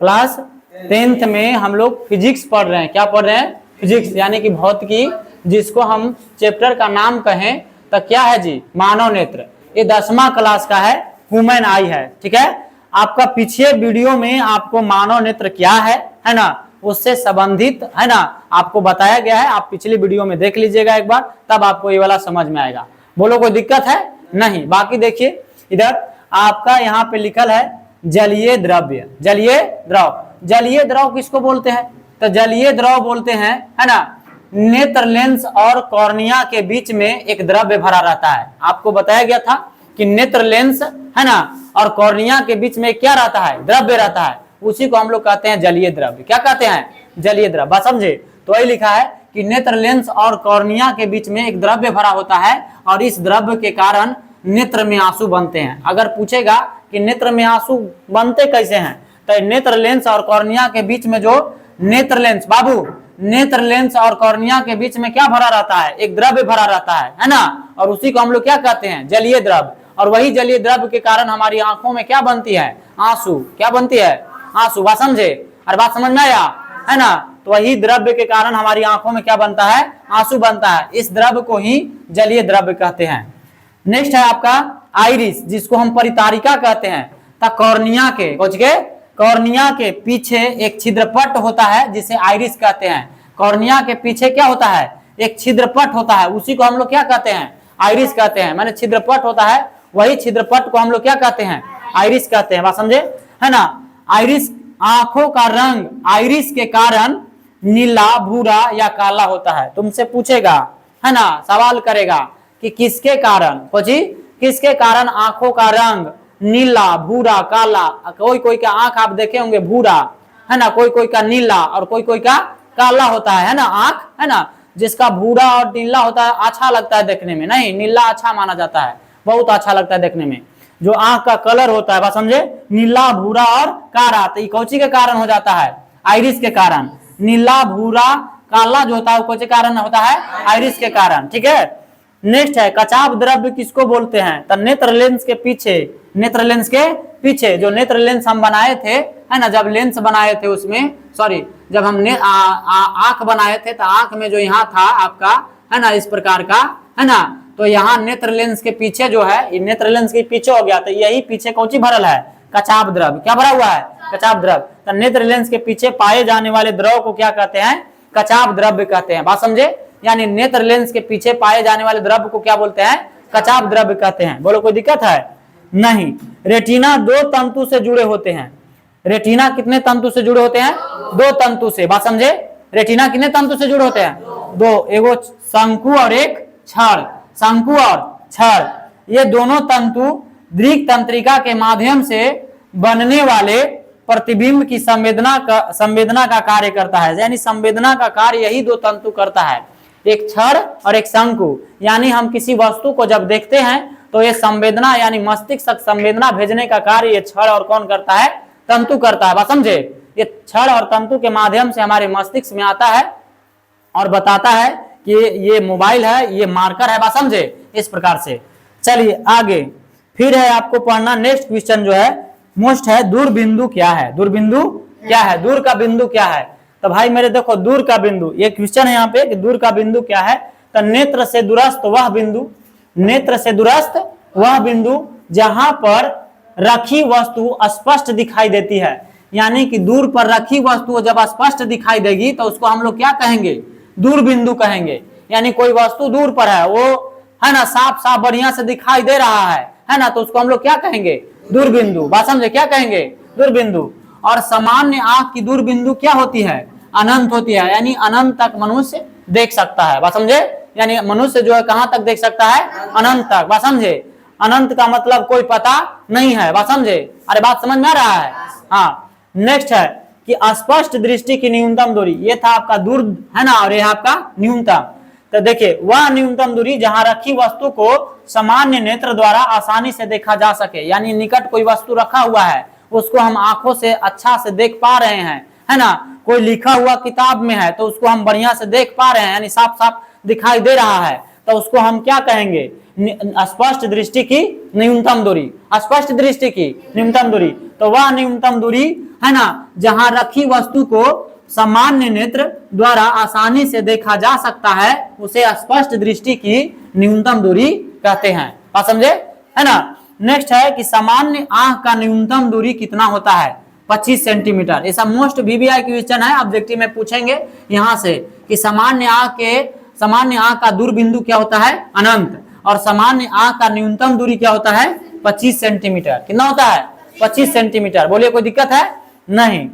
Class 10th में हम लोग फिजिक्स पढ़ रहे हैं। क्या पढ़ रहे हैं? फिजिक्स, यानी कि भौतिकी, जिसको हम चैप्टर का नाम कहें तो क्या है जी? मानव नेत्र। ये 10वां क्लास का है, ह्यूमन आई है। ठीक है, आपका पीछे वीडियो में आपको मानव नेत्र क्या है ना, उससे संबंधित है ना आपको बताया गया है। आप पिछली वीडियो में देख लीजिएगा एक बार, तब आपको ये वाला समझ में आएगा। बोलो कोई दिक्कत है? नहीं। बाकी देखिए इधर आपका यहाँ पे लिखल है जलीय द्रव्य। जलीय द्रव, जलीय द्रव किसको बोलते हैं? तो जलीय द्रव बोलते हैं है ना, नेत्र लेंस और कॉर्निया के बीच में एक द्रव्य भरा रहता है। आपको बताया गया था कि नेत्र लेंस है ना और कॉर्निया के बीच में क्या रहता है? द्रव्य रहता है। उसी को हम लोग कहते हैं जलीय द्रव्य। क्या कहते हैं? जलीय द्रव्य। बात समझे? तो वही लिखा है कि नेत्र लेंस और कॉर्निया के बीच में एक द्रव्य भरा होता है और इस द्रव्य के कारण नेत्र में आंसू बनते हैं। अगर पूछेगा कि नेत्र में आंसू बनते कैसे हैं, तो नेत्र लेंस और कॉर्निया के बीच में जो नेत्र लेंस, बाबू नेत्र लेंस और कॉर्निया के बीच में क्या भरा रहता है? एक द्रव्य भरा रहता है ना, और उसी को हम लोग क्या कहते हैं? जलीय द्रव्य। और वही जलीय द्रव्य के कारण हमारी आंखों में क्या बनती है? आंसू। क्या बनती है? आंसू। बात समझे? अरे बात समझ में आया है ना? तो वही द्रव्य के कारण हमारी आंखों में क्या बनता है? आंसू बनता है। इस द्रव्य को ही जलीय द्रव्य कहते हैं। नेक्स्ट है आपका आइरिस, जिसको हम परितारिका कहते हैं। कॉर्निया के कॉर्निया के पीछे एक छिद्रपट होता है जिसे आइरिस कहते हैं। कॉर्निया के पीछे क्या होता है? एक छिद्रपट होता है, उसी को हम लोग क्या कहते हैं? आइरिस कहते हैं। माने छिद्रपट होता है, वही छिद्रपट को हम लोग क्या कहते हैं? आइरिस कहते हैं। बात समझे है ना? आइरिस, आंखों का रंग आइरिस के कारण नीला, भूरा या काला होता है। तुमसे पूछेगा है ना, सवाल करेगा कि किसके कारण, किसके कारण आंखों का रंग नीला, भूरा, काला। कोई कोई का आंख आप देखे होंगे भूरा है ना, कोई कोई का नीला और कोई कोई का काला होता है ना आंख, है ना। जिसका भूरा और नीला होता है अच्छा लगता है देखने में, नहीं नीला अच्छा माना जाता है, बहुत अच्छा लगता है देखने में। जो आंख का कलर होता है, बात समझे, नीला, भूरा और काला, तो ये कौची के कारण हो जाता है? आइरिस के कारण। नीला, भूरा, काला जो होता है वो कौची कारण होता है? आइरिस के कारण। ठीक है। नेक्स्ट है कचाव द्रव्य किसको बोलते हैं? तो नेत्र लेंस के पीछे, नेत्र लेंस के पीछे जो नेत्र लेंस हम बनाए थे है ना, जब लेंस बनाए थे उसमें, सॉरी जब हमने आंख बनाए थे तो आंख में जो यहाँ था आपका है ना इस प्रकार का है ना, तो यहाँ नेत्र लेंस के पीछे जो है, ये नेत्र लेंस के पीछे हो गया, तो यही पीछे कौन सी भरल है? कचाव द्रव्य। क्या भरा हुआ है? कचाव द्रव्य। तो नेत्र लेंस के पीछे पाए जाने वाले द्रव को क्या कहते हैं? कचाव द्रव्य कहते हैं। बात समझे? यानी नेत्र लेंस के पीछे पाए जाने वाले द्रव्य को क्या बोलते हैं? कचाव द्रव्य कहते हैं। बोलो कोई दिक्कत है? नहीं। रेटिना 2 तंतु से जुड़े होते हैं। रेटिना कितने तंतु से जुड़े होते हैं? 2 तंतु से। बात समझे? रेटिना कितने तंतु से जुड़े होते हैं? 2। एगो शंकु और एक छड़। शंकु और छड़, ये दोनों तंतु दृक तंत्रिका के माध्यम से बनने वाले प्रतिबिंब की संवेदना का कार्य करता है। यानी संवेदना का कार्य यही 2 तंतु करता है, एक छड़ और एक शंकु। यानी हम किसी वस्तु को जब देखते हैं तो ये संवेदना यानी मस्तिष्क तक संवेदना भेजने का कार्य ये छड़ और कौन करता है? तंतु करता है। बात समझे? ये छड़ और तंतु के माध्यम से हमारे मस्तिष्क में आता है और बताता है कि ये मोबाइल है, ये मार्कर है। बात समझे? इस प्रकार से। चलिए आगे फिर है आपको पढ़ना। नेक्स्ट क्वेश्चन जो है मोस्ट है, दूर बिंदु क्या है? दूर बिंदु क्या है? दूर का बिंदु क्या है? तो भाई मेरे देखो, दूर का बिंदु, ये क्वेश्चन है यहाँ पे कि दूर का बिंदु क्या है? तो नेत्र से दूरस्थ वह बिंदु, नेत्र से दूरस्थ वह बिंदु जहां पर रखी वस्तु स्पष्ट दिखाई देती है। यानी कि दूर पर रखी वस्तु जब स्पष्ट दिखाई देगी तो उसको हम लोग क्या कहेंगे? दूर बिंदु कहेंगे। यानी कोई वस्तु दूर पर है, वो है ना साफ साफ बढ़िया से दिखाई दे रहा है ना, तो उसको हम लोग क्या कहेंगे? दूर बिंदु। बात समझे? क्या कहेंगे? दूर बिंदु। और सामान्य आंख की दूर बिंदु क्या होती है? अनंत होती है। यानी अनंत तक मनुष्य देख सकता है। बात समझे? यानी मनुष्य जो है कहां तक देख सकता है? अनंत तक। बात समझे? अनंत का मतलब कोई पता नहीं है। बात समझे? अरे बात समझ में आ रहा है? हाँ। नेक्स्ट है कि अस्पष्ट दृष्टि की न्यूनतम दूरी, ये था आपका दूर है ना, और यह आपका न्यूनतम। तो देखिए, वह न्यूनतम दूरी जहां रखी वस्तु को सामान्य नेत्र द्वारा आसानी से देखा जा सके। यानी निकट कोई वस्तु रखा हुआ है, उसको हम आंखों से अच्छा से देख पा रहे हैं, है ना। कोई लिखा हुआ किताब में है तो उसको हम बढ़िया से देख पा रहे हैं, यानी साफ साफ दिखाई दे रहा है, तो उसको हम क्या कहेंगे? स्पष्ट दृष्टि की न्यूनतम दूरी। स्पष्ट दृष्टि की न्यूनतम दूरी, तो वह न्यूनतम दूरी है ना जहां रखी वस्तु को सामान्य नेत्र द्वारा आसानी से देखा जा सकता है उसे स्पष्ट दृष्टि की न्यूनतम दूरी कहते हैं। बात समझे, है ना। नेक्स्ट है कि सामान्य आंख का न्यूनतम दूरी कितना होता है? 25 सेंटीमीटर। ऐसा मोस्ट VBI क्वेश्चन है, ऑब्जेक्टिव में पूछेंगे यहां से कि सामान्य आंख का दूर बिंदु क्या होता है? अनंत। और सामान्य आंख का न्यूनतम दूरी क्या होता है? 25 सेंटीमीटर। कितना होता है? 25 सेंटीमीटर। बोलिए कोई दिक्कत है? नहीं।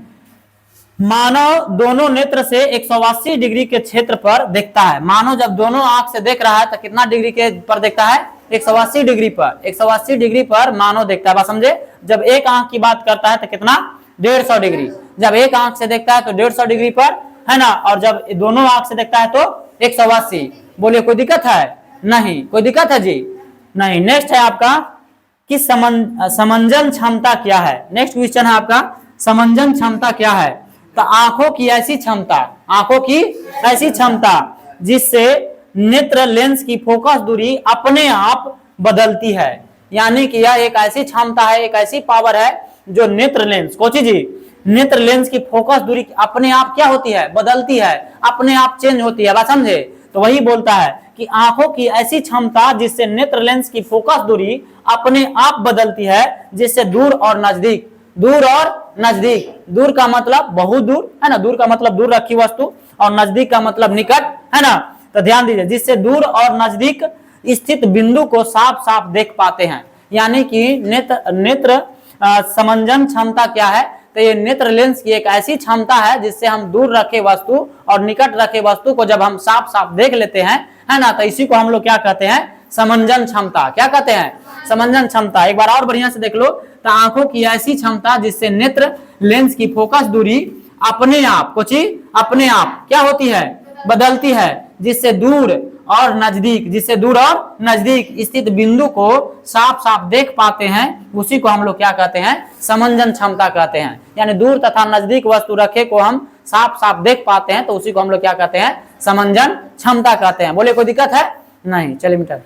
मानव दोनों नेत्र से 180 डिग्री के क्षेत्र पर देखता है। मानव जब दोनों आंख से देख रहा है तो कितना डिग्री के पर देखता है? 180 डिग्री पर। 180 डिग्री पर मानव देखता है। बात समझे। जब एक आंख की बात करता है तो कितना? 150 डिग्री। जब एक आंख से देखता है तो 150 डिग्री पर, है ना। और जब दोनों आंख से देखता है तो 180। बोलिए कोई दिक्कत है? नहीं। कोई दिक्कत है जी? नहीं। नेक्स्ट है आपका कि समंजन क्षमता क्या है? नेक्स्ट क्वेश्चन है आपका समंजन क्षमता क्या है? तो आंखों की ऐसी क्षमता जिससे नेत्र लेंस की फोकस दूरी अपने आप बदलती है। यानी कि यह एक ऐसी क्षमता है, एक ऐसी पावर है जो नेत्र लेंस, कोची जी, नेत्र लेंस की फोकस दूरी अपने आप क्या होती है? बदलती है, अपने आप चेंज होती है। बात समझे। तो वही बोलता है कि आंखों की ऐसी क्षमता जिससे नेत्र लेंस की फोकस दूरी अपने आप बदलती है, जिससे दूर और नजदीक, दूर का मतलब बहुत दूर, है ना। दूर का मतलब दूर रखी वस्तु और नजदीक का मतलब निकट, है ना। तो ध्यान दीजिए, जिससे दूर और नजदीक स्थित बिंदु को साफ साफ देख पाते हैं। यानी कि नेत्र समंजन क्षमता क्या है? तो ये नेत्र लेंस की एक ऐसी क्षमता है जिससे हम दूर रखे वस्तु और निकट रखे वस्तु को जब हम साफ साफ देख लेते हैं, है ना, तो इसी को हम लोग क्या कहते हैं? समंजन क्षमता। क्या कहते हैं? समंजन क्षमता। एक बार और बढ़िया से देख लो। तो आंखों की ऐसी क्षमता जिससे नेत्र लेंस की फोकस दूरी अपने आप क्या होती है? बदलती है, जिससे दूर और नजदीक स्थित बिंदु को साफ साफ देख पाते हैं। उसी को हम लोग क्या कहते हैं? समंजन क्षमता कहते हैं। यानी दूर तथा नजदीक वस्तु रखे को हम साफ साफ देख पाते हैं, तो उसी को हम लोग क्या कहते हैं? समंजन क्षमता कहते हैं। बोले कोई दिक्कत है? नहीं। चलिए मिटा